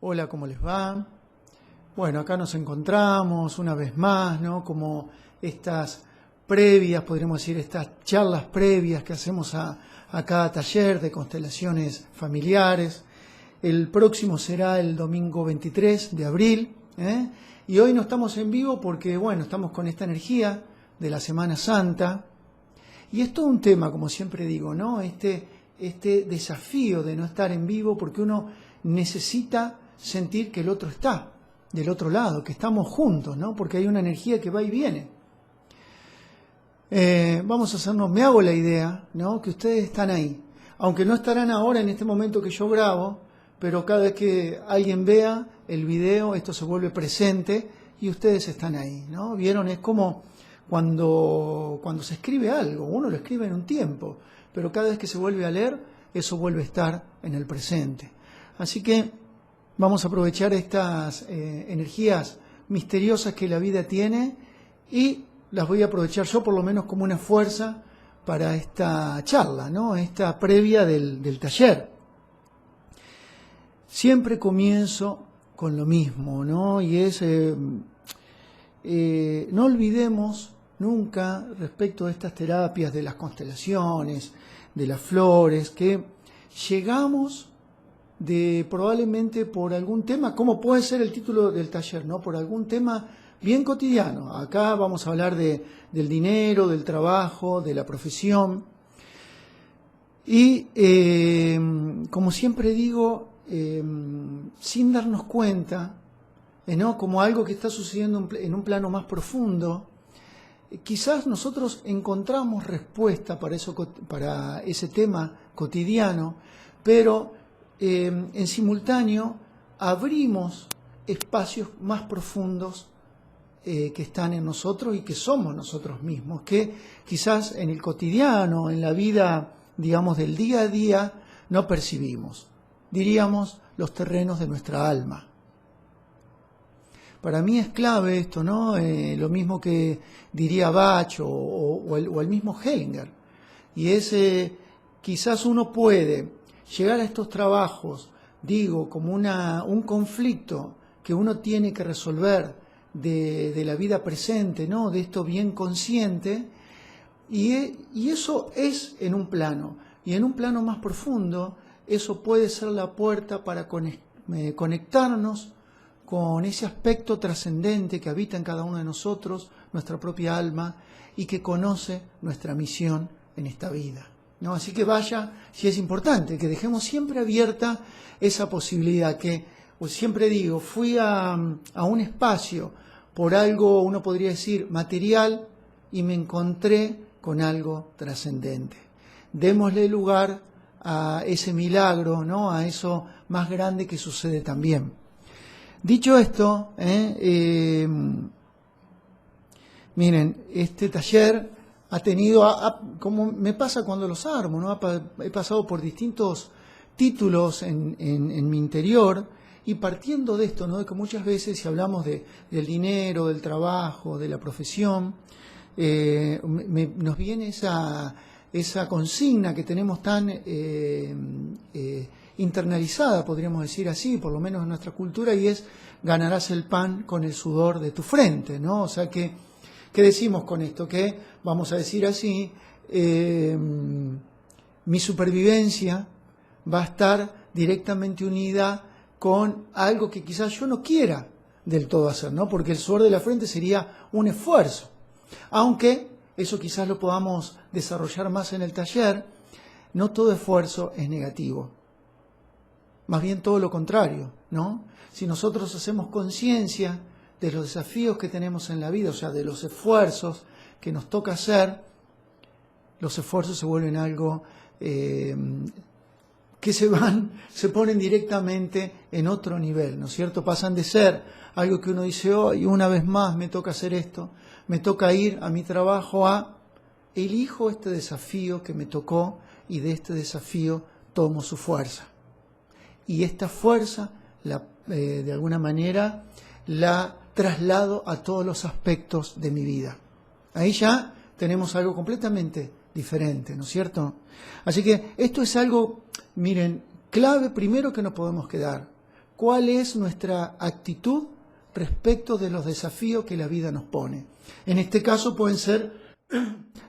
Hola, ¿cómo les va? Bueno, acá nos encontramos una vez más, ¿no? Como estas previas, podríamos decir, estas charlas previas que hacemos a cada taller de constelaciones familiares. El próximo será el domingo 23 de abril, ¿eh? Y hoy no estamos en vivo porque, bueno, estamos con esta energía de la Semana Santa. Y es todo un tema, como siempre digo, ¿no? Este desafío de no estar en vivo porque uno necesita sentir que el otro está del otro lado, que estamos juntos, ¿no? Porque hay una energía que va y viene. Vamos a hacernos, me hago la idea, ¿no? Que ustedes están ahí. Aunque no estarán ahora en este momento que yo grabo, pero cada vez que alguien vea el video, esto se vuelve presente y ustedes están ahí, ¿no? ¿Vieron? Es como cuando se escribe algo, uno lo escribe en un tiempo, pero cada vez que se vuelve a leer, eso vuelve a estar en el presente. Así que vamos a aprovechar estas energías misteriosas que la vida tiene y las voy a aprovechar yo por lo menos como una fuerza para esta charla, ¿no? Esta previa del taller. Siempre comienzo con lo mismo, ¿no? Y es, no olvidemos nunca respecto a estas terapias de las constelaciones, de las flores, que llegamos probablemente por algún tema, como puede ser el título del taller, ¿no? Por algún tema bien cotidiano. Acá vamos a hablar del dinero, del trabajo, de la profesión. Y como siempre digo, sin darnos cuenta, ¿no? Como algo que está sucediendo en un plano más profundo, quizás nosotros encontramos respuesta para ese tema cotidiano, pero en simultáneo abrimos espacios más profundos que están en nosotros y que somos nosotros mismos, que quizás en el cotidiano, en la vida, digamos, del día a día, no percibimos. Diríamos los terrenos de nuestra alma. Para mí es clave esto, ¿no? Lo mismo que diría Bach o el mismo Hellinger. Y es, quizás uno puede llegar a estos trabajos, digo, como un conflicto que uno tiene que resolver de la vida presente, ¿no? De esto bien consciente. Y eso es en un plano. Y en un plano más profundo, eso puede ser la puerta para conectarnos con ese aspecto trascendente que habita en cada uno de nosotros, nuestra propia alma, y que conoce nuestra misión en esta vida, ¿no? Así que vaya, si es importante, que dejemos siempre abierta esa posibilidad, que pues siempre digo, fui a un espacio por algo, uno podría decir, material, y me encontré con algo trascendente. Démosle lugar a ese milagro, ¿no? A eso más grande que sucede también. Dicho esto, miren, este taller ha tenido, como me pasa cuando los armo, ¿no? He pasado por distintos títulos en mi interior, y partiendo de esto, ¿no? De que muchas veces si hablamos del dinero, del trabajo, de la profesión, nos viene esa consigna que tenemos tan internalizada, podríamos decir así, por lo menos en nuestra cultura, y es: ganarás el pan con el sudor de tu frente, ¿no? O sea, ¿qué decimos con esto? Que, vamos a decir así, mi supervivencia va a estar directamente unida con algo que quizás yo no quiera del todo hacer, ¿no? Porque el sudor de la frente sería un esfuerzo. Aunque eso quizás lo podamos desarrollar más en el taller, no todo esfuerzo es negativo. Más bien todo lo contrario, ¿no? Si nosotros hacemos conciencia de los desafíos que tenemos en la vida, o sea, de los esfuerzos que nos toca hacer, los esfuerzos se vuelven algo que se ponen directamente en otro nivel, ¿no es cierto? Pasan de ser algo que uno dice, hoy una vez más me toca hacer esto, me toca ir a mi trabajo, elijo este desafío que me tocó y de este desafío tomo su fuerza. Y esta fuerza, de alguna manera, la traslado a todos los aspectos de mi vida. Ahí ya tenemos algo completamente diferente, ¿no es cierto? Así que esto es algo, miren, clave primero que no podemos quedar, cuál es nuestra actitud respecto de los desafíos que la vida nos pone. En este caso pueden ser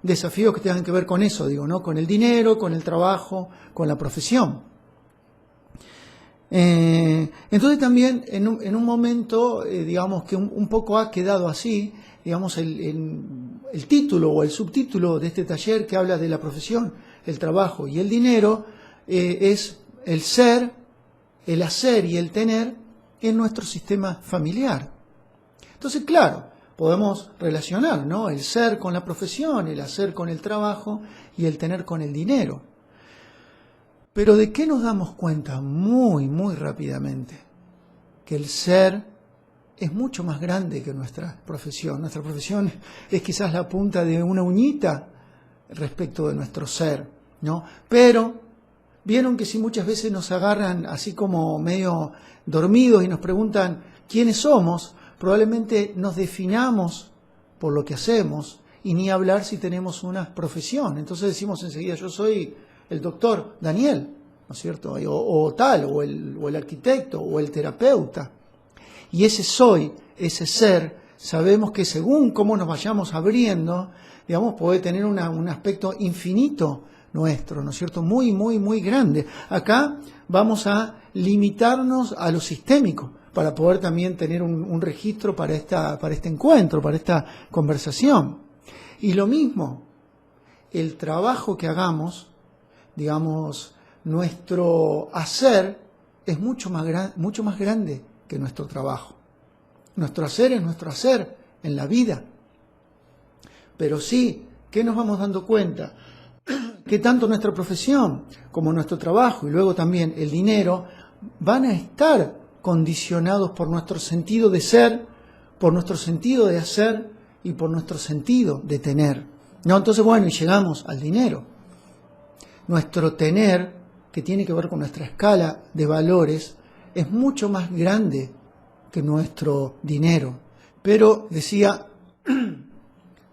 desafíos que tengan que ver con eso, digo, ¿no? Con el dinero, con el trabajo, con la profesión. Entonces también en un momento, digamos que un poco ha quedado así, digamos el título o el subtítulo de este taller que habla de la profesión, el trabajo y el dinero, es el ser, el hacer y el tener en nuestro sistema familiar. Entonces, claro, podemos relacionar, ¿no? El ser con la profesión, el hacer con el trabajo y el tener con el dinero. Pero ¿de qué nos damos cuenta muy, muy rápidamente? Que el ser es mucho más grande que nuestra profesión. Nuestra profesión es quizás la punta de una uñita respecto de nuestro ser, ¿no? Pero vieron que si muchas veces nos agarran así como medio dormidos y nos preguntan quiénes somos, probablemente nos definamos por lo que hacemos y ni hablar si tenemos una profesión. Entonces decimos enseguida, yo soy el doctor Daniel, ¿no es cierto? O tal, o el arquitecto, o el terapeuta. Y ese soy, ese ser, sabemos que según cómo nos vayamos abriendo, digamos, puede tener un aspecto infinito nuestro, ¿no es cierto? Muy, muy, muy grande. Acá vamos a limitarnos a lo sistémico para poder también tener un registro para este encuentro, para esta conversación. Y lo mismo, el trabajo que hagamos, digamos, nuestro hacer es mucho más grande que nuestro trabajo. Nuestro hacer es nuestro hacer en la vida. Pero sí, ¿qué nos vamos dando cuenta? Que tanto nuestra profesión como nuestro trabajo y luego también el dinero van a estar condicionados por nuestro sentido de ser, por nuestro sentido de hacer y por nuestro sentido de tener. ¿No? Entonces, bueno, y llegamos al dinero. Nuestro tener, que tiene que ver con nuestra escala de valores, es mucho más grande que nuestro dinero. Pero, decía,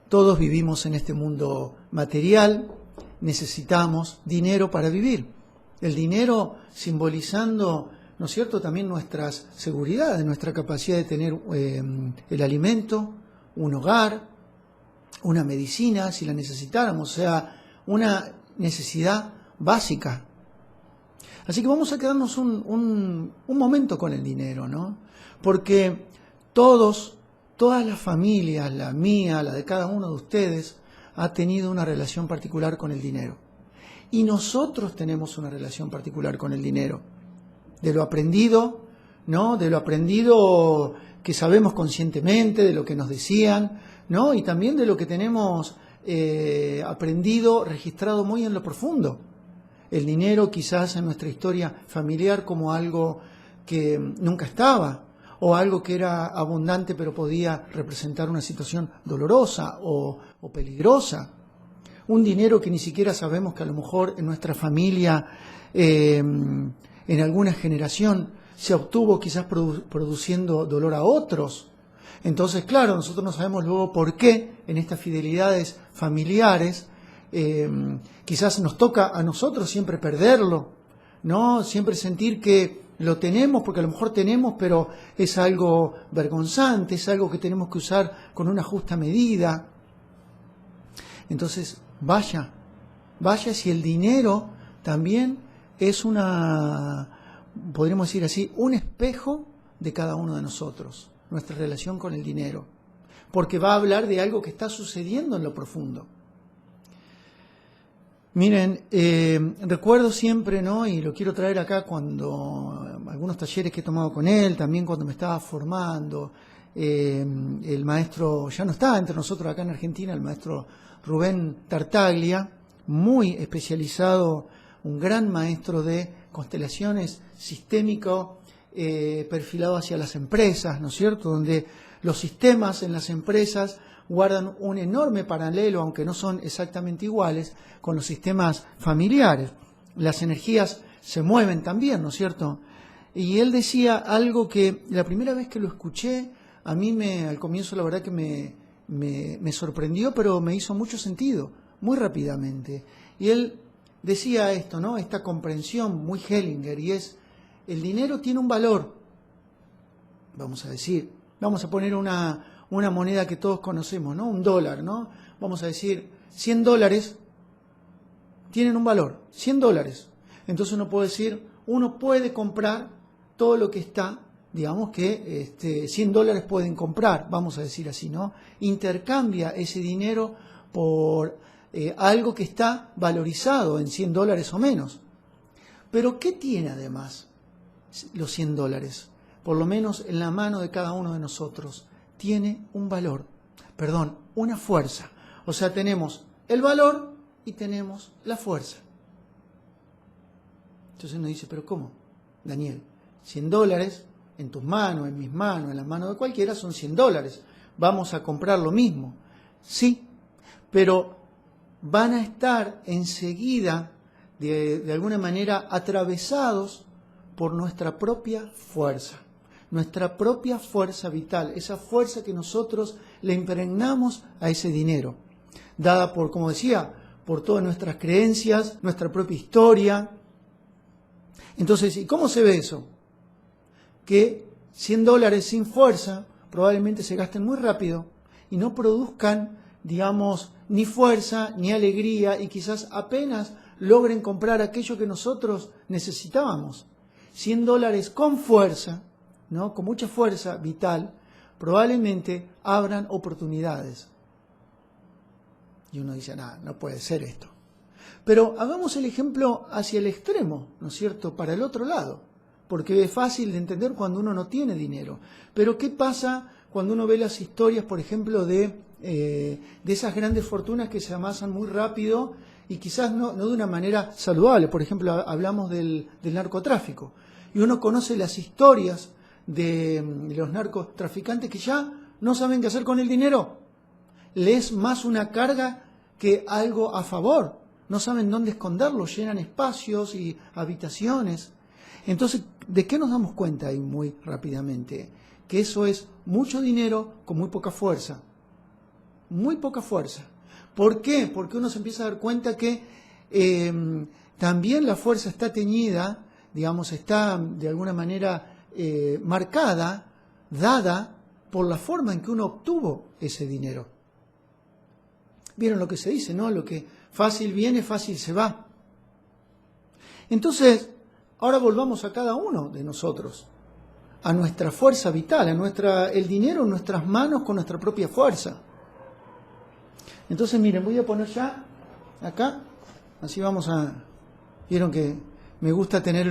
todos vivimos en este mundo material, necesitamos dinero para vivir. El dinero simbolizando, ¿no es cierto?, también nuestras seguridades, nuestra capacidad de tener el alimento, un hogar, una medicina, si la necesitáramos, o sea, una necesidad básica. Así que vamos a quedarnos un momento con el dinero, ¿no? Porque todas las familias, la mía, la de cada uno de ustedes, ha tenido una relación particular con el dinero. Y nosotros tenemos una relación particular con el dinero. De lo aprendido, ¿no? De lo aprendido que sabemos conscientemente, de lo que nos decían, ¿no? Y también de lo que tenemos aprendido, registrado muy en lo profundo. El dinero quizás en nuestra historia familiar como algo que nunca estaba, o algo que era abundante pero podía representar una situación dolorosa o peligrosa. Un dinero que ni siquiera sabemos que a lo mejor en nuestra familia, en alguna generación, se obtuvo quizás produciendo dolor a otros. Entonces, claro, nosotros no sabemos luego por qué en estas fidelidades familiares quizás nos toca a nosotros siempre perderlo, ¿no? Siempre sentir que lo tenemos, porque a lo mejor tenemos, pero es algo vergonzante, es algo que tenemos que usar con una justa medida. Entonces, vaya si el dinero también es podríamos decir así, un espejo de cada uno de nosotros, nuestra relación con el dinero, porque va a hablar de algo que está sucediendo en lo profundo. Miren, recuerdo siempre, ¿no? Y lo quiero traer acá cuando algunos talleres que he tomado con él, también cuando me estaba formando, el maestro, ya no está entre nosotros acá en Argentina, el maestro Rubén Tartaglia, muy especializado, un gran maestro de constelaciones sistémico, perfilado hacia las empresas, ¿no es cierto? Donde los sistemas en las empresas guardan un enorme paralelo, aunque no son exactamente iguales, con los sistemas familiares. Las energías se mueven también, ¿no es cierto? Y él decía algo que la primera vez que lo escuché, a mí al comienzo la verdad que me sorprendió, pero me hizo mucho sentido, muy rápidamente. Y él decía esto, ¿no? Esta comprensión muy Hellinger, y es, el dinero tiene un valor, vamos a decir, vamos a poner una moneda que todos conocemos, ¿no? Un dólar, ¿no? Vamos a decir, $100 tienen un valor, $100. Entonces uno puede comprar todo lo que está, digamos que $100 pueden comprar, vamos a decir así, ¿no? Intercambia ese dinero por algo que está valorizado en $100 o menos. Pero ¿qué tiene además los $100? Por lo menos en la mano de cada uno de nosotros, tiene un valor, una fuerza. O sea, tenemos el valor y tenemos la fuerza. Entonces uno dice, ¿pero cómo? Daniel, $100 en tus manos, en mis manos, en las manos de cualquiera son $100. Vamos a comprar lo mismo. Sí, pero van a estar enseguida, de alguna manera, atravesados por nuestra propia fuerza vital, esa fuerza que nosotros le impregnamos a ese dinero, dada por, como decía, por todas nuestras creencias, nuestra propia historia. Entonces, ¿y cómo se ve eso? Que $100 sin fuerza probablemente se gasten muy rápido y no produzcan, digamos, ni fuerza ni alegría, y quizás apenas logren comprar aquello que nosotros necesitábamos. $100 con fuerza, ¿no? Con mucha fuerza vital, probablemente abran oportunidades. Y uno dice, no puede ser esto. Pero hagamos el ejemplo hacia el extremo, ¿no es cierto?, para el otro lado, porque es fácil de entender cuando uno no tiene dinero. Pero ¿qué pasa cuando uno ve las historias, por ejemplo, de esas grandes fortunas que se amasan muy rápido y quizás no de una manera saludable? Por ejemplo, hablamos del narcotráfico, y uno conoce las historias de los narcotraficantes que ya no saben qué hacer con el dinero. Les es más una carga que algo a favor. No saben dónde esconderlo, llenan espacios y habitaciones. Entonces, ¿de qué nos damos cuenta ahí muy rápidamente? Que eso es mucho dinero con muy poca fuerza. Muy poca fuerza. ¿Por qué? Porque uno se empieza a dar cuenta que también la fuerza está teñida, digamos, está de alguna manera marcada, dada por la forma en que uno obtuvo ese dinero. ¿Vieron lo que se dice, no? Lo que fácil viene, fácil se va. Entonces, ahora volvamos a cada uno de nosotros, a nuestra fuerza vital, el dinero en nuestras manos con nuestra propia fuerza. Entonces, miren, voy a poner ya acá, así vamos a... Vieron que me gusta tener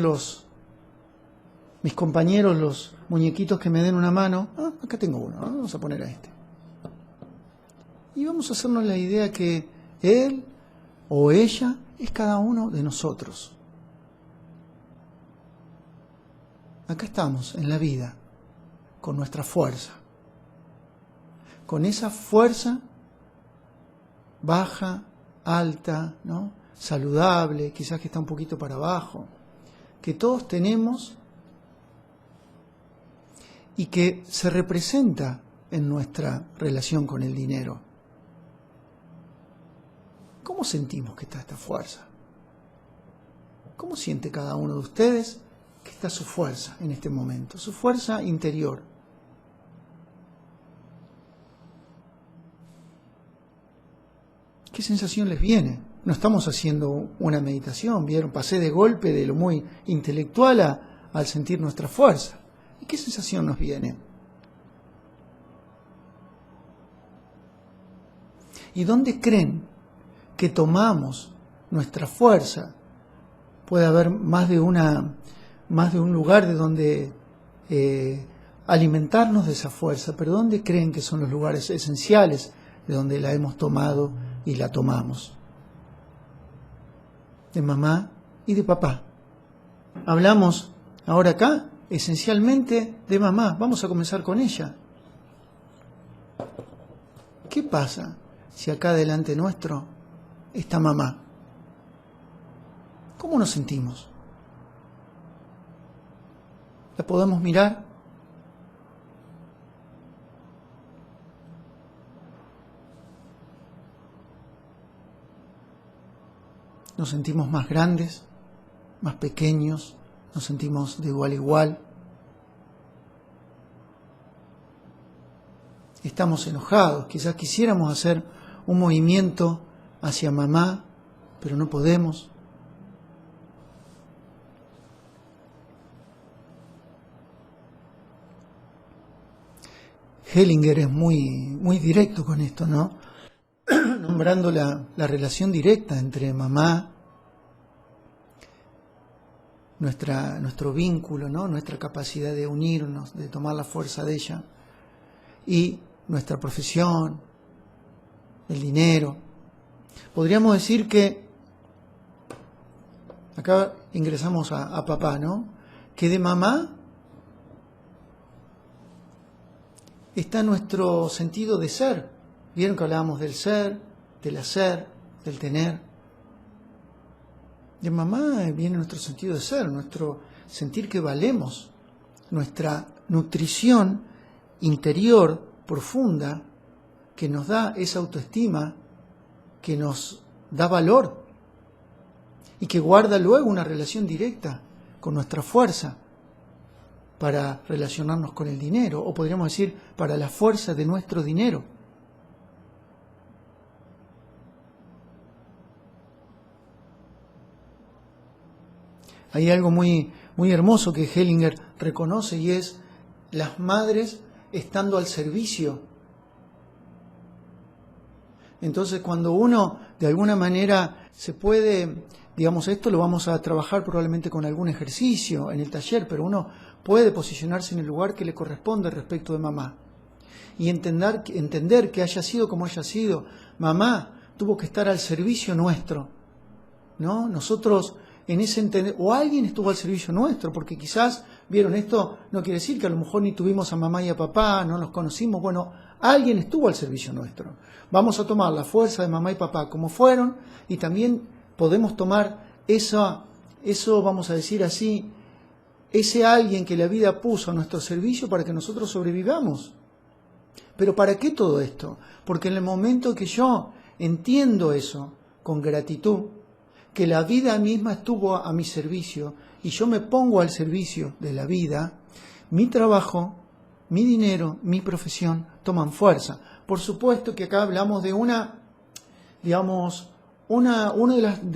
mis compañeros, los muñequitos que me den una mano. Acá tengo uno, ¿no? Vamos a poner a este. Y vamos a hacernos la idea que él o ella es cada uno de nosotros. Acá estamos en la vida, con nuestra fuerza. Con esa fuerza baja, alta, ¿no? Saludable, quizás que está un poquito para abajo, que todos tenemos y que se representa en nuestra relación con el dinero. ¿Cómo sentimos que está esta fuerza? ¿Cómo siente cada uno de ustedes que está su fuerza en este momento? Su fuerza interior. ¿Qué sensación les viene? No estamos haciendo una meditación, ¿vieron? Pasé de golpe de lo muy intelectual al sentir nuestra fuerza. ¿Y qué sensación nos viene? ¿Y dónde creen que tomamos nuestra fuerza? Puede haber más de un lugar de donde alimentarnos de esa fuerza, pero ¿dónde creen que son los lugares esenciales de donde la hemos tomado y la tomamos? De mamá y de papá. Hablamos ahora acá esencialmente de mamá. Vamos a comenzar con ella. ¿Qué pasa si acá delante nuestro está mamá? ¿Cómo nos sentimos? ¿La podemos mirar? Nos sentimos más grandes, más pequeños, nos sentimos de igual a igual. estamos enojados, quizás quisiéramos hacer un movimiento hacia mamá, pero no podemos. Hellinger es muy directo con esto, ¿no? Nombrando la relación directa entre mamá, nuestro vínculo, ¿no? Nuestra capacidad de unirnos, de tomar la fuerza de ella, y nuestra profesión, el dinero. Podríamos decir que, acá ingresamos a papá, ¿no? Que de mamá está nuestro sentido de ser. Vieron que hablábamos del ser, del hacer, del tener. De mamá viene nuestro sentido de ser, nuestro sentir que valemos, nuestra nutrición interior profunda que nos da esa autoestima, que nos da valor y que guarda luego una relación directa con nuestra fuerza para relacionarnos con el dinero, o podríamos decir, para la fuerza de nuestro dinero. Hay algo muy hermoso que Hellinger reconoce, y es las madres estando al servicio. Entonces, cuando uno de alguna manera se puede, digamos, esto lo vamos a trabajar probablemente con algún ejercicio en el taller, pero uno puede posicionarse en el lugar que le corresponde respecto de mamá y entender que haya sido como haya sido, mamá tuvo que estar al servicio nuestro, ¿no? Nosotros en ese entender, o alguien estuvo al servicio nuestro, porque quizás, vieron, esto no quiere decir que a lo mejor ni tuvimos a mamá y a papá, no nos conocimos, bueno, alguien estuvo al servicio nuestro. Vamos a tomar la fuerza de mamá y papá como fueron, y también podemos tomar eso, vamos a decir así, ese alguien que la vida puso a nuestro servicio para que nosotros sobrevivamos. Pero ¿para qué todo esto? Porque en el momento que yo entiendo eso con gratitud, que la vida misma estuvo a mi servicio y yo me pongo al servicio de la vida, mi trabajo, mi dinero, mi profesión toman fuerza. Por supuesto que acá hablamos de una de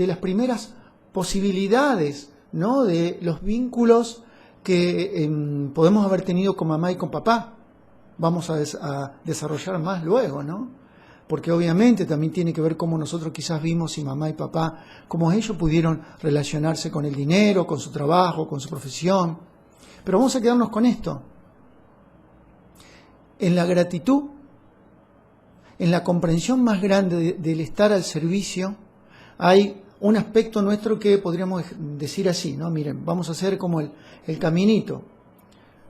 las primeras posibilidades, ¿no? De los vínculos que podemos haber tenido con mamá y con papá. Vamos a desarrollar más luego, ¿no? Porque obviamente también tiene que ver cómo nosotros quizás vimos si mamá y papá, cómo ellos pudieron relacionarse con el dinero, con su trabajo, con su profesión. Pero vamos a quedarnos con esto. En la gratitud, en la comprensión más grande del estar al servicio, hay un aspecto nuestro que podríamos decir así, ¿no? Miren, vamos a hacer como el caminito.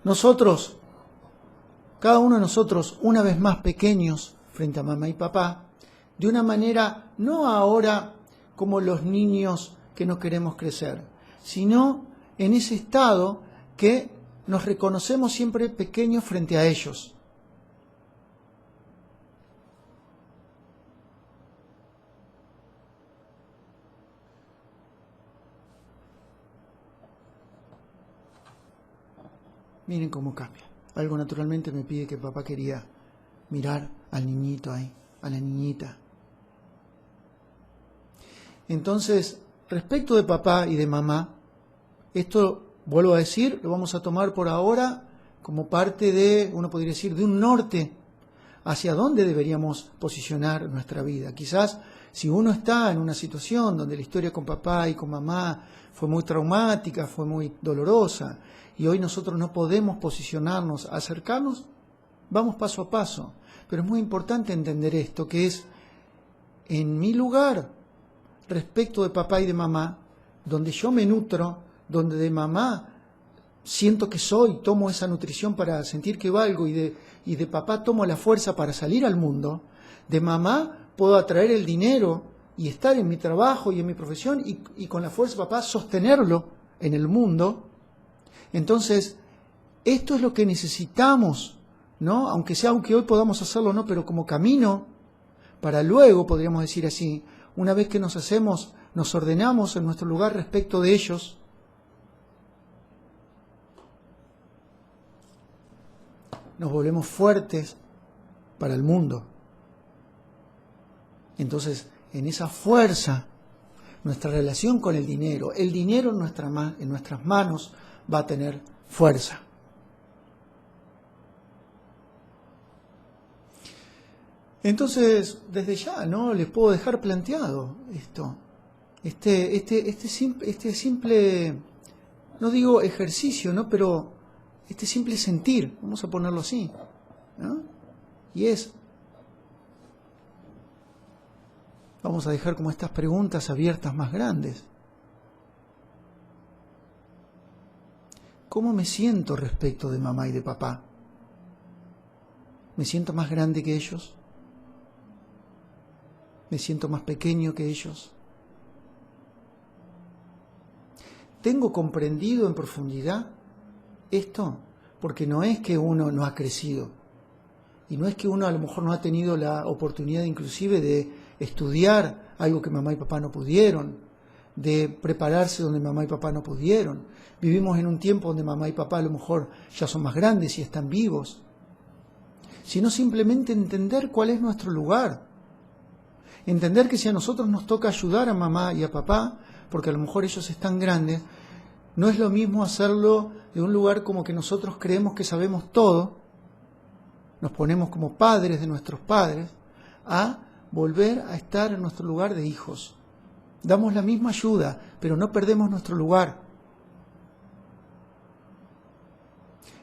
Nosotros, cada uno de nosotros, una vez más pequeños, frente a mamá y papá, de una manera no ahora como los niños que no queremos crecer, sino en ese estado que nos reconocemos siempre pequeños frente a ellos. Miren cómo cambia. Algo naturalmente me pide que papá quería mirar al niñito ahí, a la niñita. Entonces, respecto de papá y de mamá, esto, vuelvo a decir, lo vamos a tomar por ahora como parte de, uno podría decir, de un norte hacia dónde deberíamos posicionar nuestra vida. Quizás si uno está en una situación donde la historia con papá y con mamá fue muy traumática, fue muy dolorosa, y hoy nosotros no podemos posicionarnos, acercarnos, vamos paso a paso. Pero es muy importante entender esto, que es en mi lugar respecto de papá y de mamá, donde yo me nutro, donde de mamá siento que soy, tomo esa nutrición para sentir que valgo, y de papá tomo la fuerza para salir al mundo, de mamá puedo atraer el dinero y estar en mi trabajo y en mi profesión, y con la fuerza de papá sostenerlo en el mundo. Entonces, esto es lo que necesitamos, ¿no? Aunque hoy podamos hacerlo, ¿no? Pero como camino para luego, podríamos decir así, una vez que nos ordenamos en nuestro lugar respecto de ellos, nos volvemos fuertes, para el mundo. Entonces, en esa fuerza, nuestra relación con el dinero en nuestras manos va a tener fuerza. Entonces, desde ya, ¿no? Les puedo dejar planteado esto. Este simple, no digo ejercicio, ¿no? Pero este simple sentir, vamos a ponerlo así, ¿no? Y vamos a dejar como estas preguntas abiertas más grandes. ¿Cómo me siento respecto de mamá y de papá? ¿Me siento más grande que ellos? ¿Me siento más pequeño que ellos? ¿Tengo comprendido en profundidad esto? Porque no es que uno no ha crecido. Y no es que uno a lo mejor no ha tenido la oportunidad inclusive de estudiar algo que mamá y papá no pudieron, de prepararse donde mamá y papá no pudieron. Vivimos en un tiempo donde mamá y papá a lo mejor ya son más grandes y están vivos. Sino simplemente entender cuál es nuestro lugar. Entender que si a nosotros nos toca ayudar a mamá y a papá, porque a lo mejor ellos están grandes, no es lo mismo hacerlo de un lugar como que nosotros creemos que sabemos todo, nos ponemos como padres de nuestros padres, a volver a estar en nuestro lugar de hijos. Damos la misma ayuda, pero no perdemos nuestro lugar.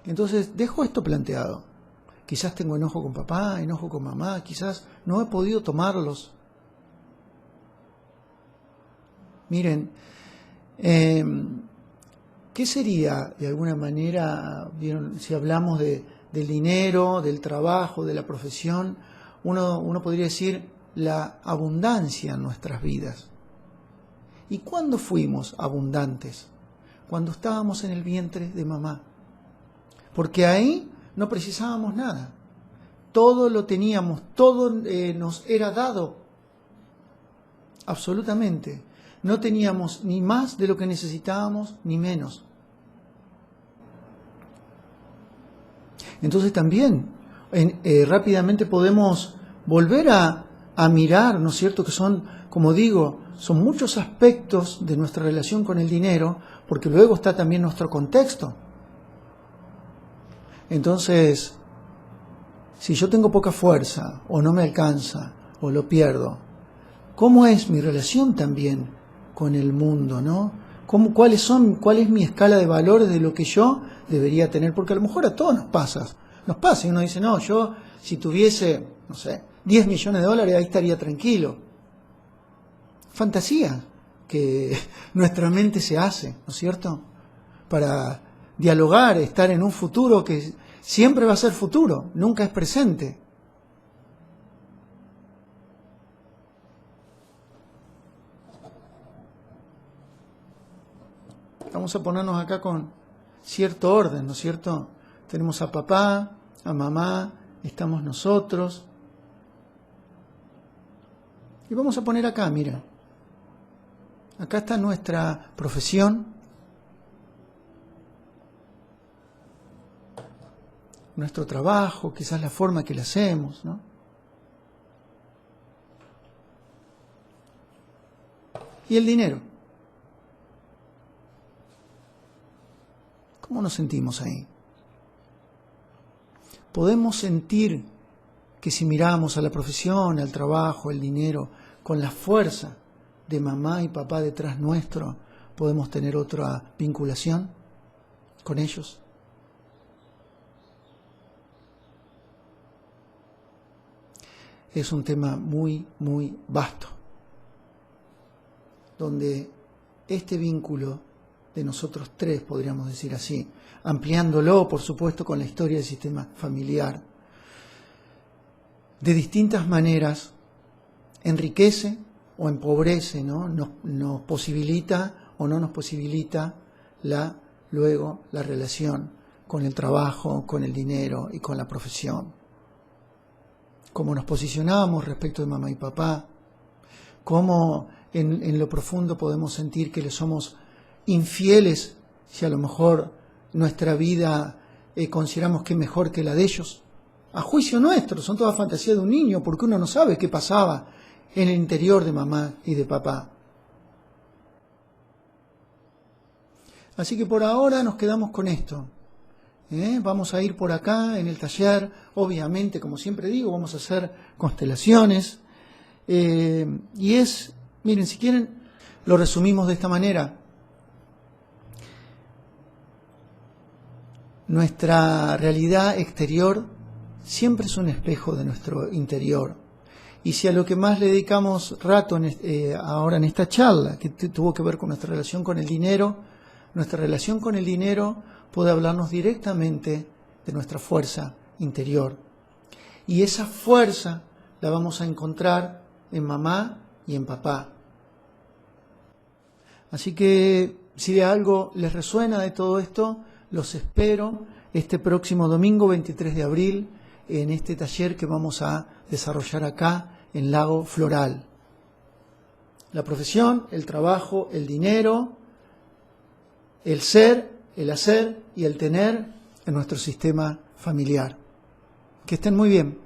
Entonces, dejo esto planteado. Quizás tengo enojo con papá, enojo con mamá, quizás no he podido tomarlos. Miren, ¿qué sería de alguna manera, ¿vieron? Si hablamos del dinero, del trabajo, de la profesión, uno podría decir la abundancia en nuestras vidas? ¿Y cuándo fuimos abundantes? Cuando estábamos en el vientre de mamá. Porque ahí no precisábamos nada. Todo lo teníamos, todo nos era dado. Absolutamente. No teníamos ni más de lo que necesitábamos, ni menos. Entonces también rápidamente podemos volver a mirar, ¿no es cierto?, que son, como digo, son muchos aspectos de nuestra relación con el dinero, porque luego está también nuestro contexto. Entonces, si yo tengo poca fuerza, o no me alcanza, o lo pierdo, ¿cómo es mi relación también con el mundo, ¿no? ¿Cuál es mi escala de valores de lo que yo debería tener? Porque a lo mejor a todos nos pasa, y uno dice, no, yo si tuviese, no sé, 10 millones de dólares, ahí estaría tranquilo. Fantasía que nuestra mente se hace, ¿no es cierto?, para dialogar, estar en un futuro que siempre va a ser futuro, nunca es presente. Vamos a ponernos acá con cierto orden, ¿no es cierto? Tenemos a papá, a mamá, estamos nosotros. Y vamos a poner acá, mira. Acá está nuestra profesión, nuestro trabajo, quizás la forma que le hacemos, ¿no? Y el dinero. ¿Cómo nos sentimos ahí? Podemos sentir que si miramos a la profesión, al trabajo, el dinero, con la fuerza de mamá y papá detrás nuestro, podemos tener otra vinculación con ellos. Es un tema muy, muy vasto, donde este vínculo de nosotros tres, podríamos decir así, ampliándolo, por supuesto, con la historia del sistema familiar, de distintas maneras enriquece o empobrece, ¿no? Nos posibilita o no nos posibilita luego la relación con el trabajo, con el dinero y con la profesión. Cómo nos posicionamos respecto de mamá y papá, cómo en lo profundo podemos sentir que le somos infieles si a lo mejor nuestra vida consideramos que es mejor que la de ellos, a juicio nuestro, son todas fantasías de un niño, porque uno no sabe qué pasaba en el interior de mamá y de papá. Así que por ahora nos quedamos con esto. Vamos a ir por acá en el taller, obviamente, como siempre digo, vamos a hacer constelaciones. Y es, miren, si quieren, lo resumimos de esta manera. Nuestra realidad exterior siempre es un espejo de nuestro interior. Y si a lo que más le dedicamos rato ahora en esta charla, que tuvo que ver con nuestra relación con el dinero, nuestra relación con el dinero puede hablarnos directamente de nuestra fuerza interior. Y esa fuerza la vamos a encontrar en mamá y en papá. Así que si de algo les resuena de todo esto, los espero este próximo domingo 23 de abril en este taller que vamos a desarrollar acá en Lago Floral. La profesión, el trabajo, el dinero, el ser, el hacer y el tener en nuestro sistema familiar. Que estén muy bien.